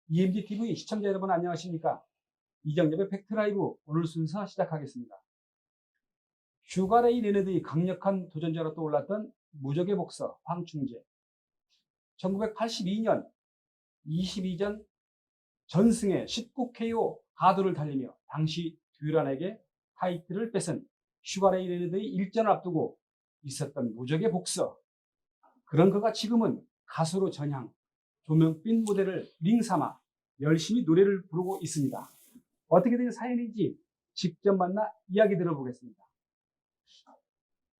EMGTV 시청자 여러분 안녕하십니까? 이정엽의 팩트라이브 오늘 순서 시작하겠습니다. 슈가레이 레너드의 강력한 도전자로 떠올랐던 무적의 복서 황충재. 1982년 22전 전승의 19KO 가도를 달리며 당시 듀란에게 타이틀을 뺏은 슈가레이 레너드의 일전을 앞두고 있었던 무적의 복서. 그런 그가 지금은 가수로 전향, 조명빛 무대를 링삼아 열심히 노래를 부르고 있습니다. 어떻게 된 사연인지 직접 만나 이야기 들어보겠습니다.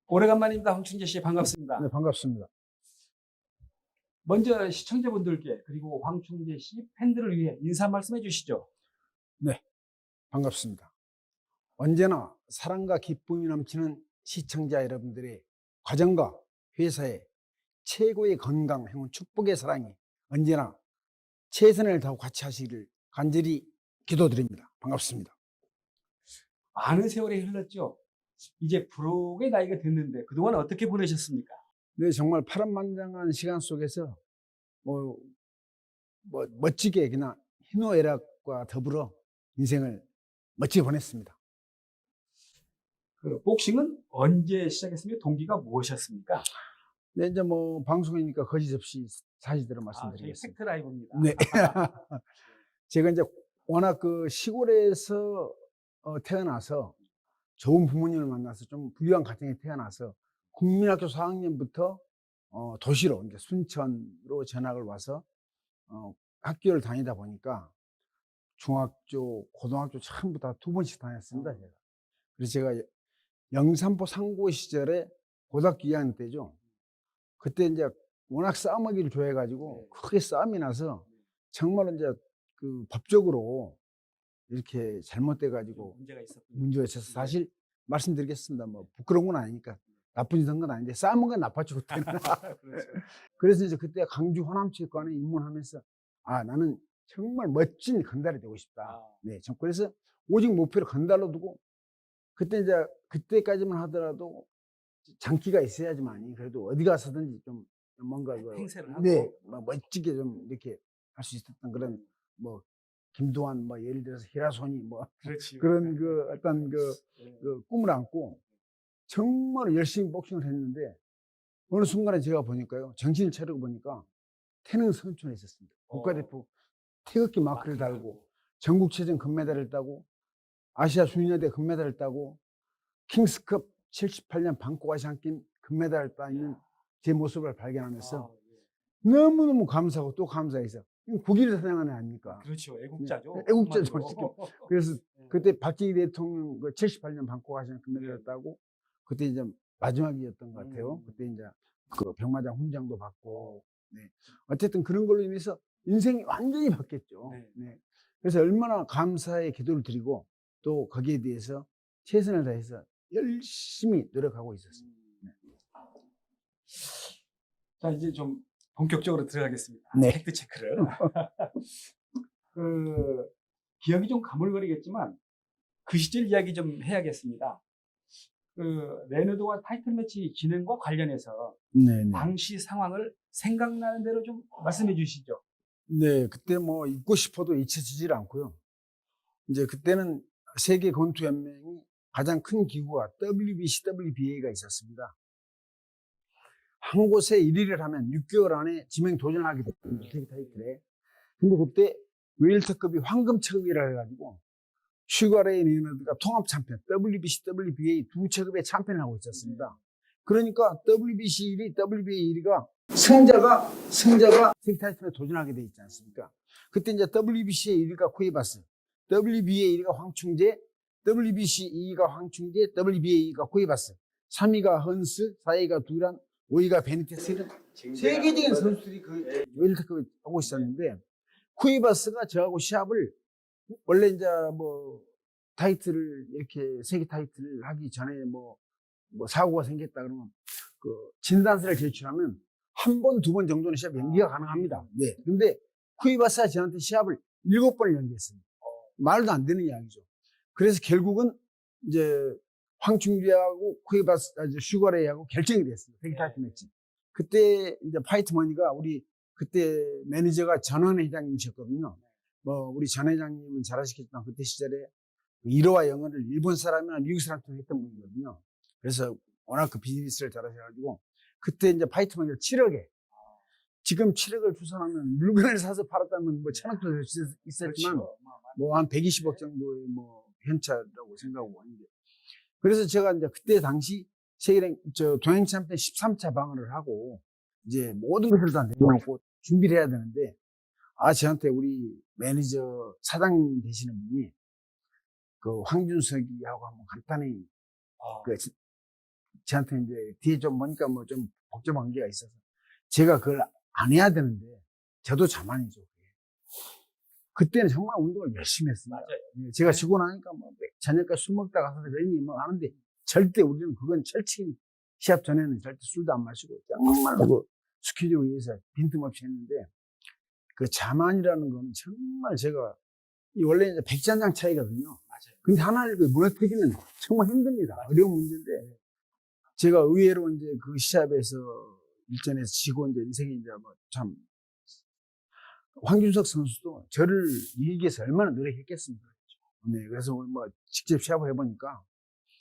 오래간만입니다. 황충재 씨 반갑습니다. 네, 반갑습니다. 먼저 시청자분들께 그리고 황충재 씨 팬들을 위해 인사 말씀해 주시죠. 네, 반갑습니다. 언제나 사랑과 기쁨이 넘치는 시청자 여러분들의 가정과 회사에 최고의 건강, 행운, 축복의 사랑이 언제나 최선을 다하고 같이 하시기를 간절히 기도드립니다. 반갑습니다. 많은 세월이 흘렀죠. 이제 부록의 나이가 됐는데 그동안 어떻게 보내셨습니까? 네, 정말 파란만장한 시간 속에서 멋지게 그냥 희노애락과 더불어 인생을 멋지게 보냈습니다. 그 복싱은 언제 시작했습니까? 동기가 무엇이었습니까? 네, 이제 방송이니까 거짓 없이 사실대로 말씀드리겠습니다. 팩트라이브입니다. 네. 제가 이제 워낙 그 시골에서 태어나서 좋은 부모님을 만나서 좀 부유한 가정에 태어나서 국민학교 4학년부터 도시로 이제 순천으로 전학을 와서 학교를 다니다 보니까 중학교, 고등학교 전부 다 2번씩 다녔습니다. 제가. 그래서 제가 영산포 상고 시절에 고등학교 2학년 때죠. 그때 이제 워낙 싸움하기를 좋아해가지고 크게 싸움이 나서 정말 이제 그 법적으로 이렇게 잘못돼가지고 문제가 있어서 사실 말씀드리겠습니다. 부끄러운 건 아니니까 나쁜 짓 한 건 아닌데 싸움은 건 나빴죠 그때는. 그렇죠. 그래서 이제 그때 강주 호남체육관에 입문하면서 나는 정말 멋진 건달이 되고 싶다. 네, 그래서 오직 목표를 건달로 두고 그때 이제 그때까지만 하더라도 장기가 있어야지만이 그래도 어디 가서든지 좀 뭔가 행세를 하고 네, 멋지게 좀 이렇게 할 수 있었던 그런 김도환 예를 들어서 히라소니 그렇지. 그런 그 어떤 그 꿈을 안고 정말 열심히 복싱을 했는데 어느 순간에 제가 보니까요 정신을 차리고 보니까 태릉 선촌에 있었습니다. 국가대표 태극기 마크를 달고 전국체전 금메달을 따고 아시아 주니어대 금메달을 따고 킹스컵 78년 방콕 아시안게임 금메달을 따는 제 모습을 발견하면서 너무너무 감사하고 또 감사해서 국위를 사냥하는 애 아닙니까? 그렇죠. 애국자죠. 애국자죠. 그래서 그때 박정희 대통령 78년 방콕 아시안 금메달을 따고 그때 이제 마지막이었던 것 같아요. 그때 이제 그 병마장 훈장도 받고 네. 어쨌든 그런 걸로 인해서 인생이 완전히 바뀌었죠. 네. 그래서 얼마나 감사의 기도를 드리고 또 거기에 대해서 최선을 다해서 열심히 노력하고 있었습니다. 네. 자, 이제 좀 본격적으로 들어가겠습니다. 네. 팩트 체크를. 기억이 좀 가물거리겠지만 그 시절 이야기 좀 해야겠습니다. 레너드와 타이틀 매치 진행과 관련해서 네네. 당시 상황을 생각나는 대로 좀 말씀해 주시죠. 네, 그때 잊고 싶어도 잊혀지질 않고요. 이제 그때는 세계 권투 연맹이 가장 큰 기구가 WBC, WBA가 있었습니다. 한 곳에 1위를 하면 6개월 안에 지명 도전을 하게 됐습니다. 세계 타이틀에. 근데 그때 웰터급이 황금체급이라 해가지고 슈가레이 레너드가 통합 챔피언, WBC, WBA 두 체급의 챔피언을 하고 있었습니다. 그러니까 WBC 1위, WBA 1위가 승자가 세계 타이틀에 도전하게 돼 있지 않습니까? 그때 이제 WBC의 1위가 쿠이바스, WBA 1위가 황충재, WBC 2위가 황충재, WBA 2위가 쿠이바스, 3위가 헌스, 4위가 두란, 5위가 베니테스 이런 세계적인 선수들이 그 웰터급을 하고 있었는데 쿠이바스가 저하고 시합을 원래 이제 타이틀을 이렇게 세계 타이틀을 하기 전에 사고가 생겼다 그러면 그 진단서를 제출하면 한 번, 2번 정도는 시합 연기가 가능합니다. 네. 근데 쿠이바스가 저한테 시합을 7번을 연기했습니다. 말도 안 되는 이야기죠. 그래서 결국은 이제 황충재하고 쿠이바스, 슈가레이하고 결정이 됐습니다. 세계 타이틀 매치. 그때 이제 파이트 머니가 우리 그때 매니저가 전원회 회장님이셨거든요. 뭐 우리 전 회장님은 잘 아시겠지만 그때 시절에 일어와 영어를 일본 사람이나 미국 사람처럼 했던 분이거든요. 그래서 워낙 그 비즈니스를 잘하셔가지고 그때 이제 파이트먼이 7억에 지금 7억을 추산하면 물건을 사서 팔았다면 뭐 1,000억도 될 수 있었지만 그렇죠. 뭐 한 120억 정도의 뭐 현차라고 생각하고 있는데 그래서 제가 이제 그때 당시 세계랭 동행 챔피언 13차 방어를 하고 이제 모든 것을 다 내려놓고 준비를 해야 되는데 저한테 우리 매니저 사장 되시는 분이 그 황준석이하고 한번 간단히 그 저한테 이제 뒤에 좀 보니까 뭐 좀 복잡한 게가 있어서 제가 그걸 안 해야 되는데 저도 자만이죠. 그때는 정말 운동을 열심히 했습니다. 맞아요. 제가 지고 나니까 뭐 저녁까지 술 먹다가 가서 괜히 뭐 하는데 절대 우리는 그건 철칙 시합 전에는 절대 술도 안 마시고 정말로 그 스케줄 위해서 빈틈없이 했는데 그 자만이라는 거는 정말 제가 원래 이제 백전장 차이거든요. 맞아요. 근데 하나를 그 무너뜨리기는 정말 힘듭니다. 어려운 문제인데 제가 의외로 이제 그 시합에서 일전에서 지고 이제 인생이 이제 뭐 참 황준석 선수도 저를 이기기 위해서 얼마나 노력했겠습니까? 네, 그래서 뭐 직접 시합을 해보니까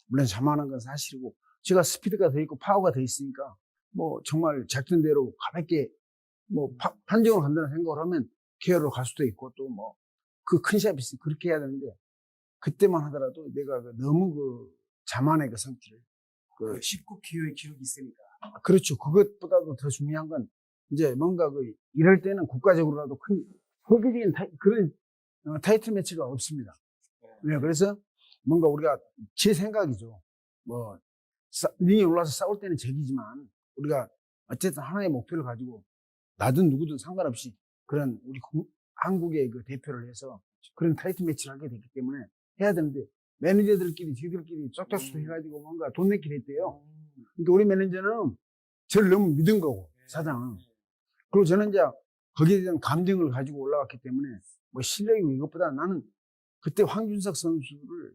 물론 자만한 건 사실이고 제가 스피드가 더 있고 파워가 더 있으니까 뭐 정말 작전대로 가볍게 뭐 판정으로 간다는 생각을 하면 KO로 갈 수도 있고 또 뭐 그 큰 시합이 있으니 그렇게 해야 되는데 그때만 하더라도 내가 너무 그 자만의 그 상태를 그 19KO의 기록이 있으니까. 그렇죠. 그것보다도 더 중요한 건 이제 뭔가 이럴 때는 국가적으로라도 큰 세계적인 그런 타이틀 매치가 없습니다. 네, 그래서 뭔가 우리가 제 생각이죠. 뭐 링에 올라서 싸울 때는 적이지만 우리가 어쨌든 하나의 목표를 가지고 나든 누구든 상관없이 그런 우리 한국의 그 대표를 해서 그런 타이틀 매치를 하게 됐기 때문에 해야 되는데 매니저들끼리 지들끼리 쪽짝수 해가지고 뭔가 돈 내기를 했대요. 그러니까 우리 매니저는 저를 너무 믿은 거고 사장은. 그리고 저는 이제 거기에 대한 감정을 가지고 올라왔기 때문에 뭐 실력이고 이것보다 나는 그때 황준석 선수를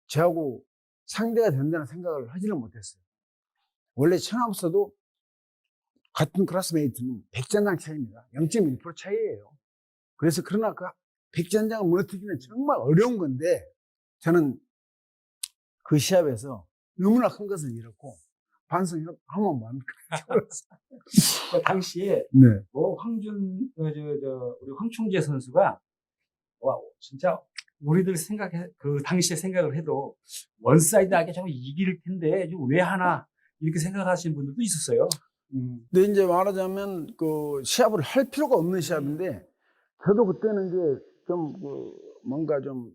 저하고 상대가 된다는 생각을 하지는 못했어요. 원래 천하없어도 같은 클래스메이트는 100잔장 차이입니다. 0.1% 차이예요. 그래서 그러나 그 100잔장을 무너뜨리기는 정말 어려운 건데 저는 그 시합에서 너무나 큰 것을 잃었고 반성하면 뭐합니까? 그 당시에 네. 뭐 우리 황충재 선수가 와 진짜 우리들 그 당시에 생각을 해도 원사이드하게 좀 이길 텐데 왜 하나 이렇게 생각하시는 분들도 있었어요. 근데 이제 말하자면 그 시합을 할 필요가 없는 시합인데 저도 그때는 이제 좀 뭔가 좀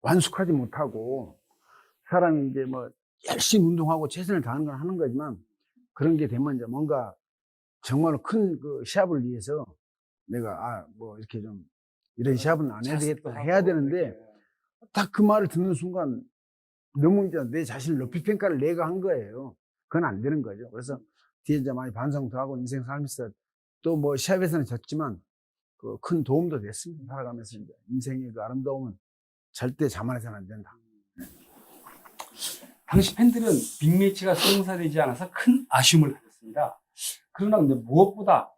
완숙하지 못하고 사람이 이제 뭐 열심히 운동하고 최선을 다하는 건 하는 거지만 그런 게 되면 이제 뭔가 정말로 큰 그 시합을 위해서 내가 뭐 이렇게 좀 이런 시합은 안 해야 되겠다 해야 되는데 딱 그 말을 듣는 순간 너무 이제 내 자신을 높이 평가를 내가 한 거예요. 그건 안 되는 거죠. 그래서 뒤에 이제 많이 반성도 하고 인생 살면서 또 뭐 시합에서는 졌지만 그 큰 도움도 됐습니다. 살아가면서 이제 인생의 그 아름다움은 절대 자만해서는 안 된다. 당시 팬들은 빅매치가 성사되지 않아서 큰 아쉬움을 가졌습니다. 그러나 근데 무엇보다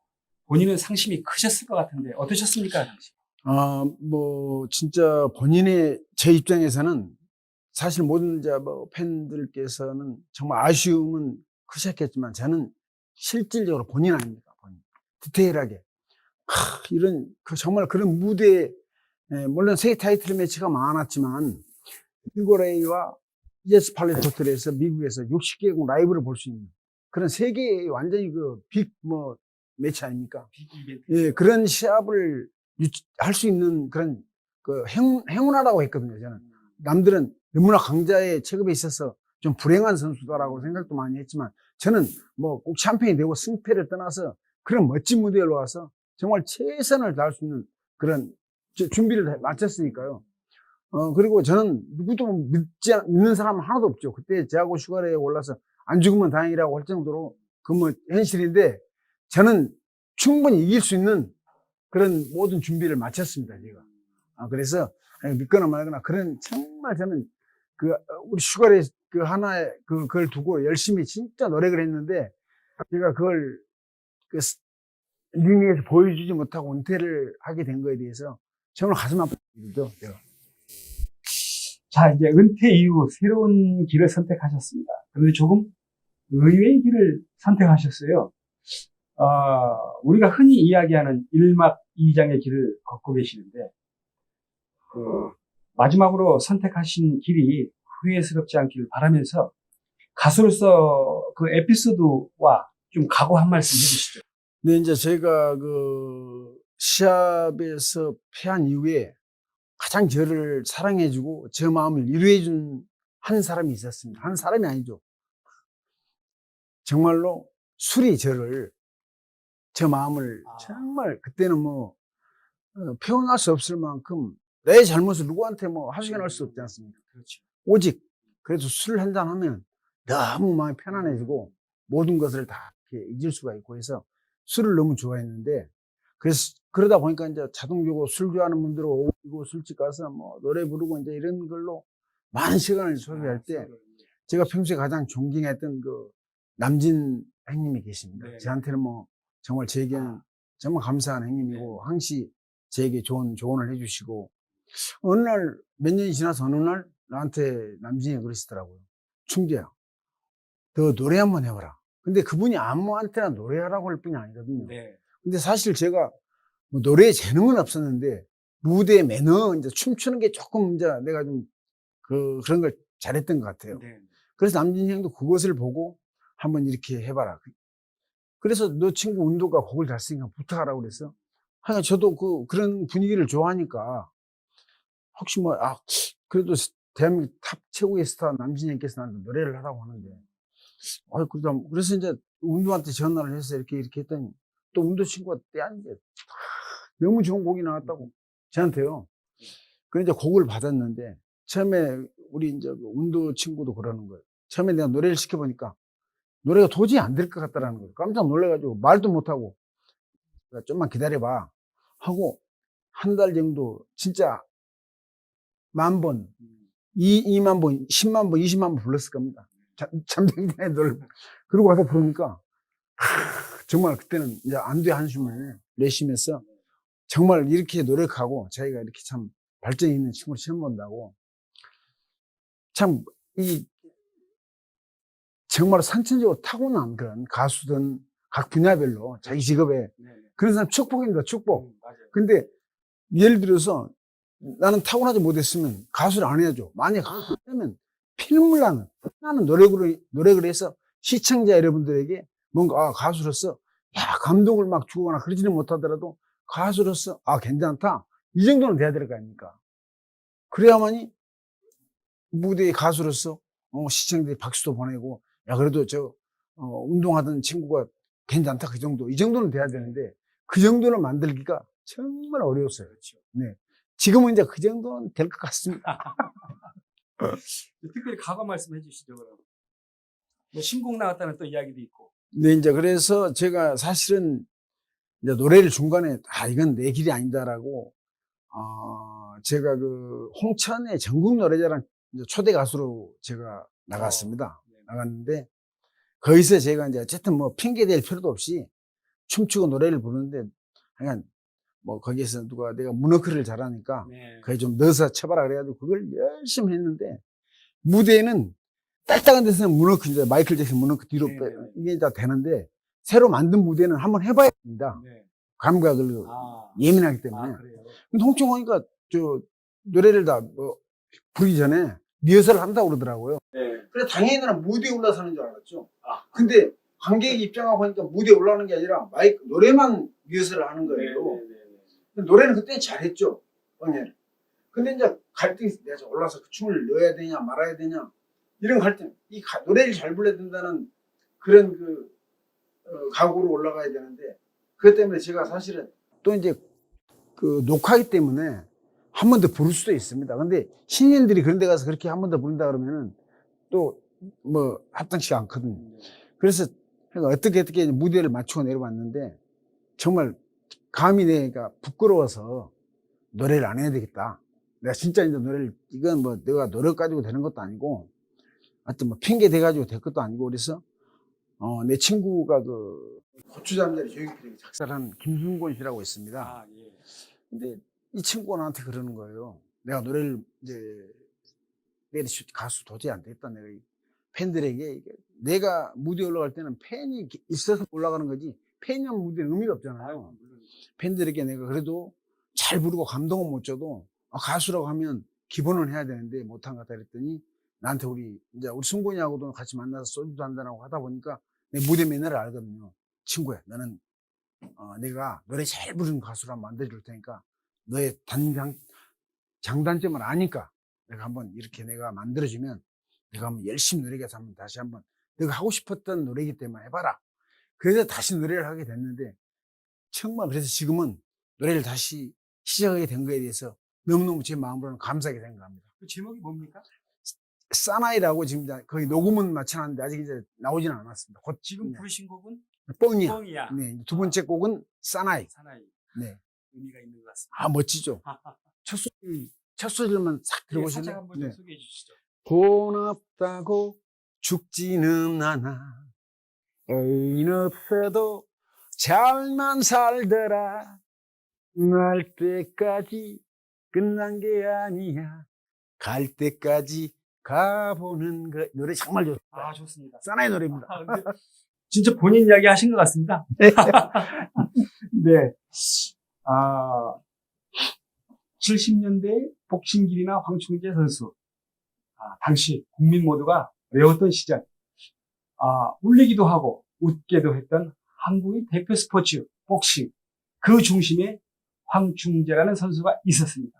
본인은 상심이 크셨을 것 같은데 어떠셨습니까, 당시? 뭐 진짜 제 입장에서는 사실 모든 이제 뭐 팬들께서는 정말 아쉬움은 크셨겠지만 저는 실질적으로 본인 아닙니까? 본인. 디테일하게. 이런 정말 그런 무대에 물론 세계 타이틀 매치가 많았지만 휴거레이와 ES 팔레토틀에서 미국에서 60개국 라이브를 볼 수 있는 그런 세계의 완전히 빅 매치 아닙니까? 빅 이벤트. 예, 그런 시합을 할 수 있는 그런 행운하다고 했거든요, 저는. 남들은 너무나 강자의 체급에 있어서 좀 불행한 선수다라고 생각도 많이 했지만 저는 뭐 꼭 챔피언이 되고 승패를 떠나서 그런 멋진 무대에 올라와서 정말 최선을 다할 수 있는 그런 준비를 마쳤으니까요. 그리고 저는 누구도 믿는 사람은 하나도 없죠. 그때 저하고 슈가레이에 올라서 안 죽으면 다행이라고 할 정도로 현실인데 저는 충분히 이길 수 있는 그런 모든 준비를 마쳤습니다, 제가. 그래서 믿거나 말거나 그런 정말 저는 우리 슈가레이 그걸 두고 열심히 진짜 노력을 했는데 제가 그걸 링에서 보여주지 못하고 은퇴를 하게 된 거에 대해서 정말 가슴 아픈 일이죠. 내가. 자, 이제 은퇴 이후 새로운 길을 선택하셨습니다. 그런데 조금 의외의 길을 선택하셨어요. 우리가 흔히 이야기하는 1막 2장의 길을 걷고 계시는데, 마지막으로 선택하신 길이 후회스럽지 않기를 바라면서 가수로서 그 에피소드와 좀 각오 한 말씀 해주시죠. 근데 이제 제가 그 시합에서 패한 이후에 가장 저를 사랑해주고 제 마음을 위로해준 한 사람이 있었습니다. 한 사람이 아니죠. 정말로 술이 저를, 제 마음을 정말 그때는 뭐 표현할 수 없을 만큼 내 잘못을 누구한테 뭐 하소연할 수 없지 않습니까? 그렇죠. 오직 그래도 술 한잔 하면 너무 마음이 편안해지고 모든 것을 다 이렇게 잊을 수가 있고 해서 술을 너무 좋아했는데, 그래서 그러다 보니까 이제 자동적으로 술 좋아하는 분들은 오고 술집 가서 뭐 노래 부르고 이제 이런 걸로 많은 시간을 소비할 때, 제가 평소에 가장 존경했던 그 남진 형님이 계십니다. 네. 저한테는 뭐 정말 제게는 정말 감사한 형님이고 항시 제게 좋은 조언을 해주시고, 어느 날 몇 년이 지나서 어느 날 나한테 남진이 그러시더라고요. 충재야, 너 노래 한번 해봐라. 근데 그분이 아무한테나 노래하라고 할 뿐이 아니거든요. 네. 근데 사실 제가 뭐 노래에 재능은 없었는데 무대 매너, 이제 춤추는 게 조금 이제 내가 좀 그런 걸 잘했던 것 같아요. 네. 그래서 남진이 형도 그것을 보고 한번 이렇게 해봐라. 그래서 너 친구 운도가 곡을 잘 쓰니까 부탁하라고 그래서, 하여간 저도 그런 분위기를 좋아하니까 혹시 뭐, 그래도 대한민국 탑 최고의 스타 남진이 형께서 나한테 노래를 하라고 하는데, 그래서 이제 운도한테 전화를 해서 이렇게 했더니 또 운도 친구가 떼안게 너무 좋은 곡이 나왔다고 저한테요. 그래서 이제 곡을 받았는데, 처음에 우리 이제 운도 친구도 그러는 거예요. 처음에 내가 노래를 시켜보니까 노래가 도저히 안 될 것 같다라는 거예요. 깜짝 놀래가지고 말도 못하고, 좀만 기다려봐 하고 한 달 정도 진짜 10,000번, 2만 번, 10만 번, 20만 번 불렀을 겁니다. 잠자기 전에 노래를. 그러고 와서 부르니까 정말 그때는 이제 안도의 한숨을 내쉬면서, 정말 이렇게 노력하고 자기가 이렇게 참 발전이 있는 친구를 시험 본다고, 참 정말 선천적으로 타고난 그런 가수든 각 분야별로 자기 직업에 그런 사람 축복입니다. 축복. 맞아요. 근데 예를 들어서 나는 타고나지 못했으면 가수를 안 해야죠. 만약 하면 피눈물 나는 노력을 해서 시청자 여러분들에게 뭔가 가수로서 감동을 막 주거나 그러지는 못하더라도 가수로서 괜찮다, 이 정도는 돼야 될 거 아닙니까? 그래야만이 무대의 가수로서 시청자들이 박수도 보내고, 그래도 운동하던 친구가 괜찮다, 그 정도, 이 정도는 돼야 되는데 그 정도는 만들기가 정말 어려웠어요. 그렇죠. 네. 지금은 이제 그 정도는 될 것 같습니다. 특별히 각오 말씀해 주시죠, 그럼. 뭐 신곡 나왔다는 또 이야기도 있고. 네, 이제 그래서 제가 사실은 이제 노래를 중간에 이건 내 길이 아니다라고, 제가 홍천의 전국 노래자랑 이제 초대 가수로 제가 나갔습니다. 나갔는데 거기서 제가 이제 어쨌든 뭐 핑계 댈 필요도 없이 춤추고 노래를 부르는데, 그냥 뭐 거기에서 내가 문어크를 잘하니까 거기 좀 넣어서 쳐봐라 그래가지고 그걸 열심히 했는데, 무대에는 딱딱한 데서는 문어크, 이제 마이클 잭슨 문어크 뒤로 이게 다 되는데, 새로 만든 무대는 한번 해봐야 됩니다. 감각을 예민하기 때문에. 근데 홍천 오니까 노래를 다 부르기 전에 리허설을 한다고 그러더라고요. 그래 당연히 나는 무대에 올라서는 줄 알았죠. 근데 관객이 입장하고 하니까 무대에 올라오는 게 아니라 노래만 리허설을 하는 거예요. 노래는 그때 잘했죠. 근데 이제 갈등이 있어. 내가 올라서 그 춤을 넣어야 되냐 말아야 되냐, 이런 갈등. 노래를 잘 불러야 된다는 그런 각오로 올라가야 되는데, 그것 때문에 제가 사실은 또 이제 녹화하기 때문에 한 번 더 부를 수도 있습니다. 근데 신인들이 그런 데 가서 그렇게 한 번 더 부른다 그러면은 또 뭐 합당치가 않거든요. 그래서 어떻게 무대를 맞추고 내려왔는데, 정말 감히 내가 부끄러워서 노래를 안 해야 되겠다. 내가 진짜 이제 이건 뭐 내가 노력 가지고 되는 것도 아니고, 하여튼 뭐 핑계 대가지고 될 것도 아니고, 그래서 내 친구가 고추잠자리 조용필에게 작사를 한 김순곤 씨라고 있습니다. 근데 이 친구가 나한테 그러는 거예요. 내가 노래를 이제 내리슛 가수 도저히 안 되겠다. 내가 이 팬들에게 내가 무대에 올라갈 때는 팬이 있어서 올라가는 거지 팬이 없는 무대는 의미가 없잖아요. 팬들에게 내가 그래도 잘 부르고 감동은 못 줘도 가수라고 하면 기본은 해야 되는데 못한 것 같다 그랬더니 나한테 우리 승곤이하고도 같이 만나서 소주도 한잔하고 하다 보니까 내 무대 매너를 알거든요. 친구야, 너는 내가 노래 잘 부르는 가수로 한번 만들어줄 테니까 너의 장단점을 아니까 내가 한번 이렇게 내가 만들어주면 내가 한번 열심히 노래해서 한번 다시 한번 내가 하고 싶었던 노래이기 때문에 해봐라. 그래서 다시 노래를 하게 됐는데 정말 그래서 지금은 노래를 다시 시작하게 된 거에 대해서 너무너무 제 마음으로는 감사하게 생각합니다. 그 제목이 뭡니까? 사나이라고 지금 거의 녹음은 마쳐놨는데 아직 이제 나오지는 않았습니다. 곧 지금 부르신 곡은 뻥이야. 뻥이야. 네, 두 번째 곡은 사나이. 사나이. 네. 의미가 있는 것 같습니다. 아, 멋지죠? 첫 소리만 싹 예, 들어보시면. 살짝 한번 좀 소개해 주시죠. 고맙다고 죽지는 않아. 애인 없어도 잘만 살더라. 날 때까지 끝난 게 아니야. 갈 때까지 가보는 거. 노래 정말 좋습니다. 아, 좋습니다. 사나이 노래입니다. 근데 진짜 본인 이야기 하신 것 같습니다. 네. 70년대 복싱길이나 황충재 선수. 당시 국민 모두가 외웠던 시절. 울리기도 하고 웃게도 했던 한국의 대표 스포츠 복싱. 그 중심에 황충재라는 선수가 있었습니다.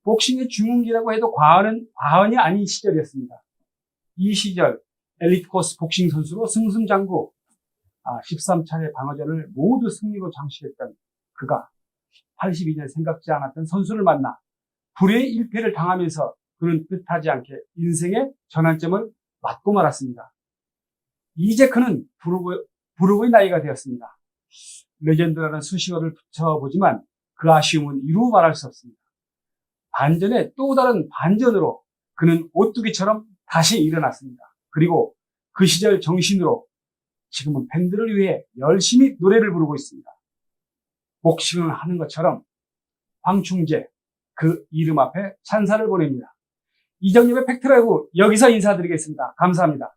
복싱의 중흥기라고 해도 과언이 아닌 시절이었습니다. 이 시절 엘리트 코스 복싱 선수로 승승장구 13차례 방어전을 모두 승리로 장식했던 그가 82년 생각지 않았던 선수를 만나 불의의 일패를 당하면서 그는 뜻하지 않게 인생의 전환점을 맞고 말았습니다. 이제 그는 부르고의 나이가 되었습니다. 레전드라는 수식어를 붙여보지만 그 아쉬움은 이루 말할 수 없습니다. 반전에 또 다른 반전으로 그는 오뚜기처럼 다시 일어났습니다. 그리고 그 시절 정신으로 지금은 팬들을 위해 열심히 노래를 부르고 있습니다. 복싱을 하는 것처럼 황충재 그 이름 앞에 찬사를 보냅니다. 이정엽의 팩트라이브 여기서 인사드리겠습니다. 감사합니다.